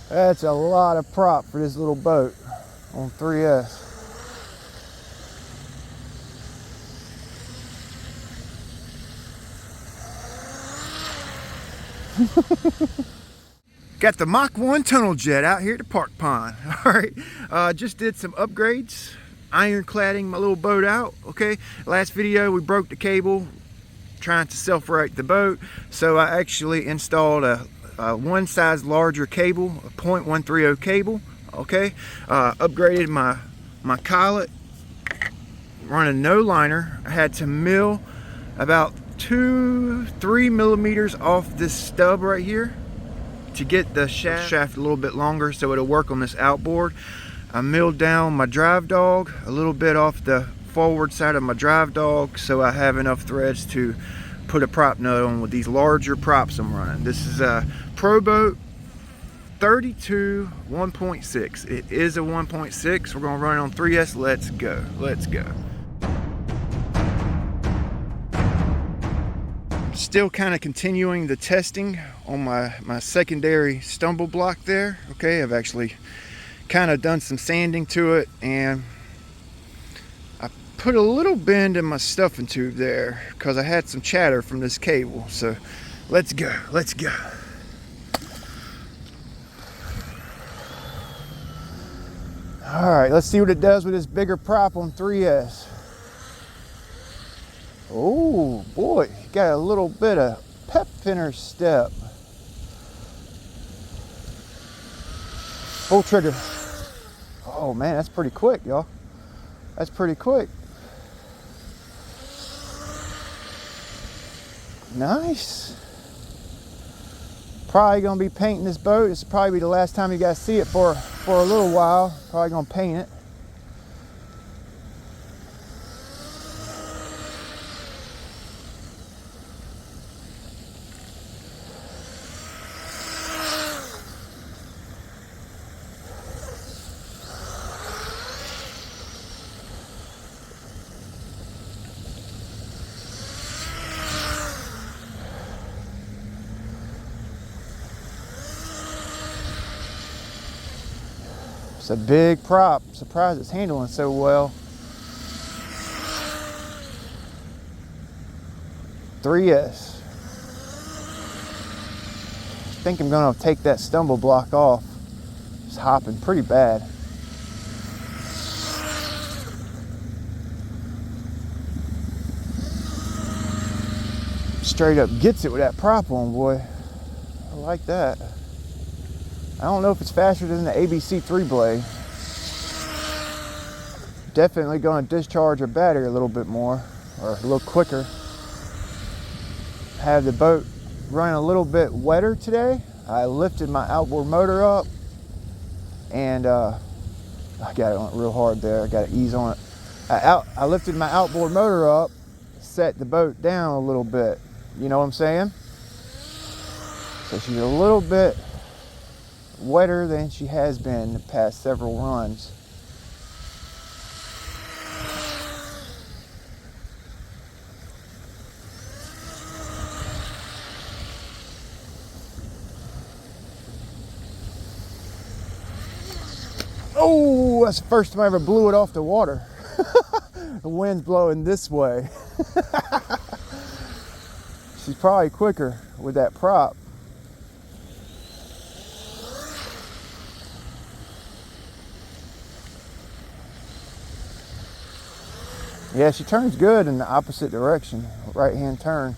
That's a lot of prop for this little boat on 3S. Got the Mach 1 tunnel jet out here at the park pond. All right, just did some upgrades, ironcladding my little boat out. Okay, last video we broke the cable trying to self-right the boat, so I actually installed a one size larger cable, a 0.130 cable. Okay, upgraded my collet, running no liner. I had to mill about 2-3 millimeters off this stub right here to get the shaft a little bit longer so it'll work on this outboard. I milled down my drive dog a little bit off the forward side of my drive dog so I have enough threads to put a prop nut on with these larger props I'm running. This is a Proboat 32 1.6. It is a 1.6. We're gonna run it on 3S. Let's go. Let's go. Still kind of continuing the testing on my secondary stumble block there. Okay, I've actually kind of done some sanding to it, and I put a little bend in my stuffing tube there because I had some chatter from this cable. So let's go, let's go. All right, let's see what it does with this bigger prop on 3S. Oh boy, got a little bit of pep in her step. Full trigger. Oh man, that's pretty quick, y'all. That's pretty quick. Nice. Probably gonna be painting this boat. This will probably be the last time you guys see it for a little while. Probably gonna paint it. It's a big prop. Surprised it's handling so well. 3S. I think I'm gonna take that stumble block off. It's hopping pretty bad. Straight up gets it with that prop on, boy. I like that. I don't know if it's faster than the ABC 3 blade. Definitely going to discharge her battery a little bit more, or a little quicker. Have the boat running a little bit wetter today. I lifted my outboard motor up, and I got it on it real hard there. I got to ease on it. I lifted my outboard motor up, set the boat down a little bit. You know what I'm saying? So she's a little bit wetter than she has been the past several runs. Oh, that's the first time I ever blew it off the water. The wind's blowing this way. She's probably quicker with that prop. Yeah, she turns good in the opposite direction, right-hand turn.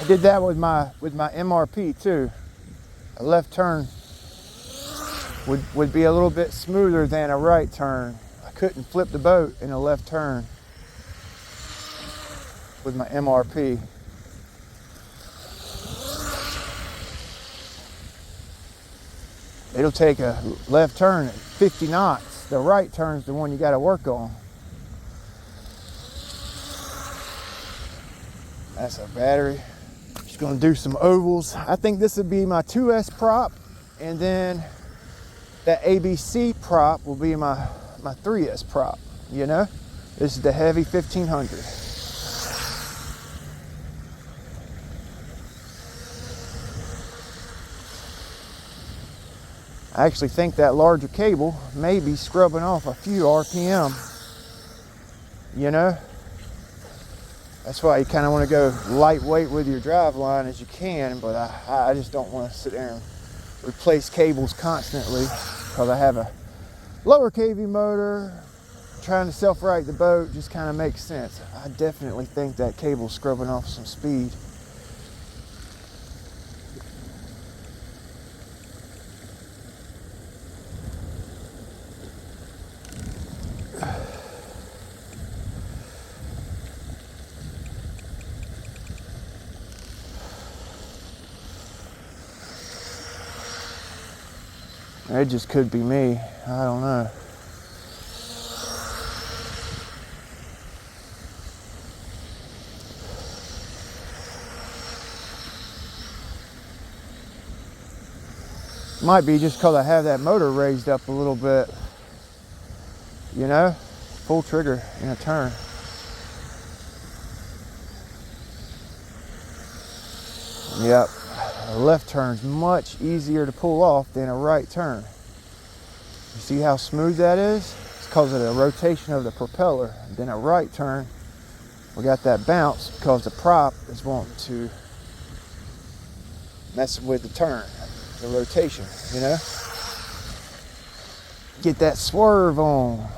I did that with my MRP too. A left turn would be a little bit smoother than a right turn. I couldn't flip the boat in a left turn with my MRP. It'll take a left turn at 50 knots. The right turn's the one you got to work on. That's a battery. Just gonna do some ovals. I think this would be my 2S prop, and then that ABC prop will be my 3S prop, you know? This is the heavy 1500. I actually think that larger cable may be scrubbing off a few RPM, you know? That's why you kind of want to go lightweight with your drive line as you can, but I just don't want to sit there and replace cables constantly because I have a lower KV motor. Trying to self-right the boat just kind of makes sense. I definitely think that cable's scrubbing off some speed. It just could be me. I don't know. Might be just because I have that motor raised up a little bit. You know? Full trigger in a turn. Yep. A left turn's much easier to pull off than a right turn. You see how smooth that is? It's because of the rotation of the propeller. And then a right turn, we got that bounce because the prop is wanting to mess with the turn, the rotation, you know? Get that swerve on.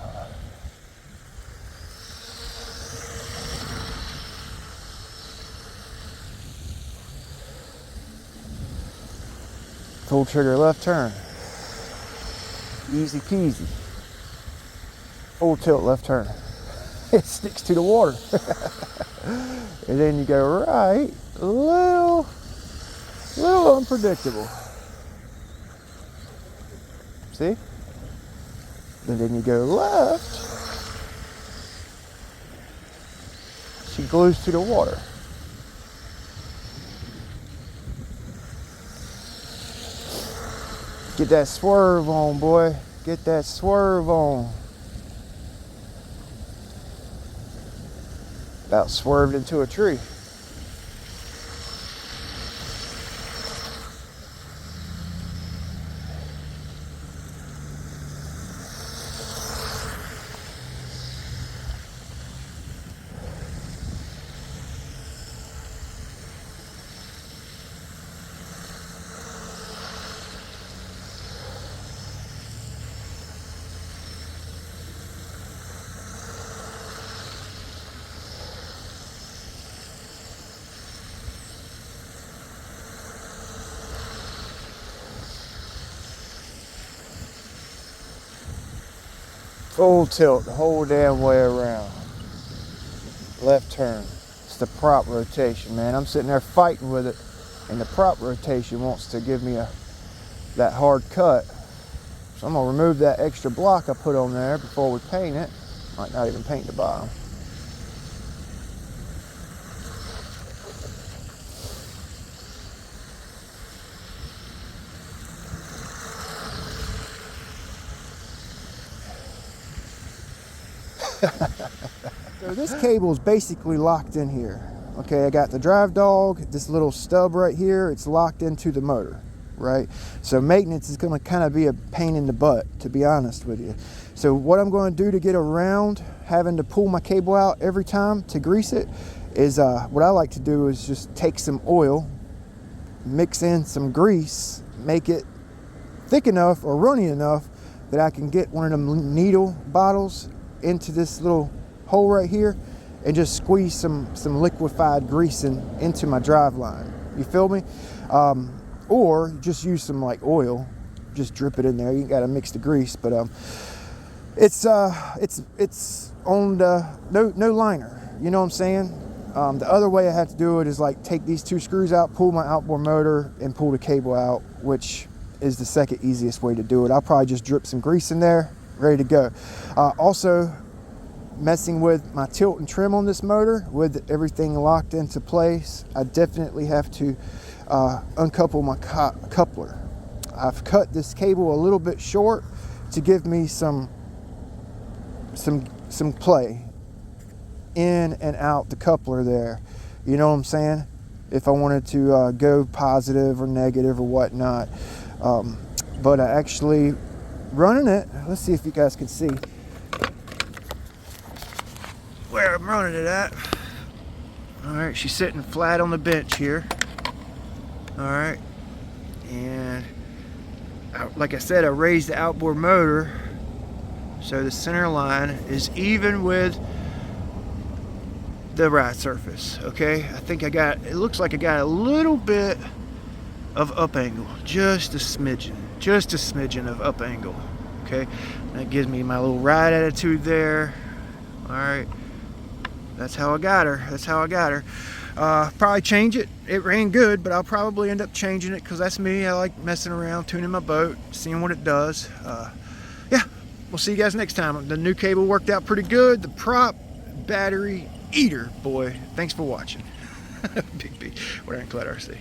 Full trigger left turn. Easy peasy. Full tilt left turn. It sticks to the water. And then you go right, a little unpredictable. See? And then you go left. She glues to the water. Get that swerve on, boy. Get that swerve on. About swerved into a tree. Full tilt the whole damn way around. Left turn. It's the prop rotation, man. I'm sitting there fighting with it, and the prop rotation wants to give me that hard cut. So I'm gonna remove that extra block I put on there before we paint it. Might not even paint the bottom. So this cable is basically locked in here. Okay, I got the drive dog, this little stub right here, it's locked into the motor, right? So maintenance is gonna kind of be a pain in the butt, to be honest with you. So what I'm gonna do to get around having to pull my cable out every time to grease it is, what I like to do is just take some oil, mix in some grease, make it thick enough or runny enough that I can get one of them needle bottles into this little hole right here and just squeeze some liquefied greasing into my drive line. You feel me? Or just use some like oil, just drip it in there. You ain't gotta mix the grease, but it's on the no liner. You know what I'm saying? The other way I have to do it is like take these two screws out, pull my outboard motor, and pull the cable out, which is the second easiest way to do it. I'll probably just drip some grease in there, ready to go. Also, messing with my tilt and trim on this motor with everything locked into place, I definitely have to uncouple my coupler. I've cut this cable a little bit short to give me some play in and out the coupler there. You know what I'm saying? If I wanted to go positive or negative or whatnot. But I actually running it. Let's see if you guys can see where I'm running it at. All right, she's sitting flat on the bench here. All right, and like I said, I raised the outboard motor so the center line is even with the ride surface. Okay, I think I got, it looks like I got a little bit of up angle, just a smidgen of up angle. Okay, that gives me my little ride attitude there. All right, that's how I got her. Probably change it. It ran good, but I'll probably end up changing it because that's me. I like messing around, tuning my boat, seeing what it does. Yeah, we'll see you guys next time. The new cable worked out pretty good. The prop, battery, eater, boy. Thanks for watching. Big B, we're Ironclad RC.